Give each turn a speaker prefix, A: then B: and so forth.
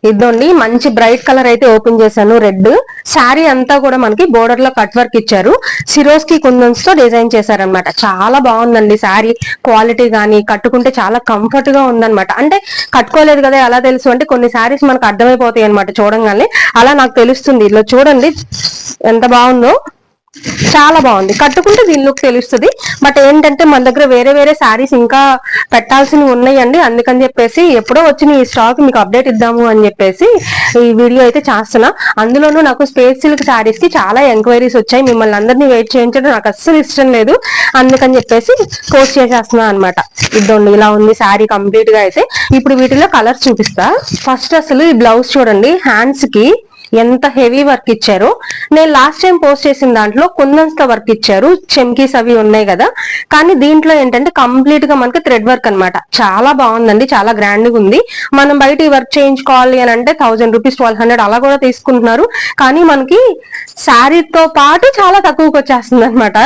A: ఇదండి మంచి bright colour అయితే ఓపెన్ చేశాను, రెడ్. శారీ అంతా కూడా మనకి బోర్డర్ లో కట్ వర్క్ ఇచ్చారు, సిరోస్ కి కుందన్స్ తో డిజైన్ చేశారనమాట. చాలా బాగుందండి శారీ క్వాలిటీ గానీ, కట్టుకుంటే చాలా కంఫర్ట్ గా ఉందన్నమాట. అంటే కట్టుకోలేదు కదా ఎలా తెలుసు అంటే, కొన్ని శారీస్ మనకు అర్థమైపోతాయి అనమాట చూడంగానే. అలా నాకు తెలుస్తుంది. ఇలా చూడండి ఎంత బాగుందో, చాలా బాగుంది. కట్టుకుంటే దీని లుక్ తెలుస్తుంది. బట్ ఏంటంటే మన దగ్గర వేరే వేరే శారీస్ ఇంకా పెట్టాల్సినవి ఉన్నాయండి. అందుకని చెప్పేసి ఎప్పుడో వచ్చిన ఈ స్టాక్ మీకు అప్డేట్ ఇద్దాము అని చెప్పేసి ఈ వీడియో అయితే చేస్తున్నా. అందులోనూ నాకు స్పేస్ సిల్క్ శారీస్ కి చాలా ఎంక్వైరీస్ వచ్చాయి. మిమ్మల్ని అందరినీ వెయిట్ చేయించడం నాకు అస్సలు ఇష్టం లేదు. అందుకని చెప్పేసి పోస్ట్ చేసేస్తున్నా అనమాట. ఇదండి ఇలా ఉంది శారీ కంప్లీట్ గా అయితే. ఇప్పుడు వీటిలో కలర్స్ చూపిస్తా. ఫస్ట్ అసలు ఈ బ్లౌజ్ చూడండి, హ్యాండ్స్ కి ఎంత హెవీ వర్క్ ఇచ్చారు. నేను లాస్ట్ టైం పోస్ట్ చేసిన దాంట్లో కుందన్స్ తో వర్క్ ఇచ్చారు, చెమ్కీస్ అవి ఉన్నాయి కదా. కానీ దీంట్లో ఏంటంటే కంప్లీట్ గా మనకి థ్రెడ్ వర్క్ అనమాట. చాలా బాగుందండి, చాలా గ్రాండ్ గా ఉంది. మనం బయట ఈ వర్క్ చేయించుకోవాలి అని అంటే 1000 రూపీస్ 1200 అలా కూడా తీసుకుంటున్నారు. కానీ మనకి శారీతో పాటు చాలా తక్కువకి వచ్చేస్తుంది అనమాట.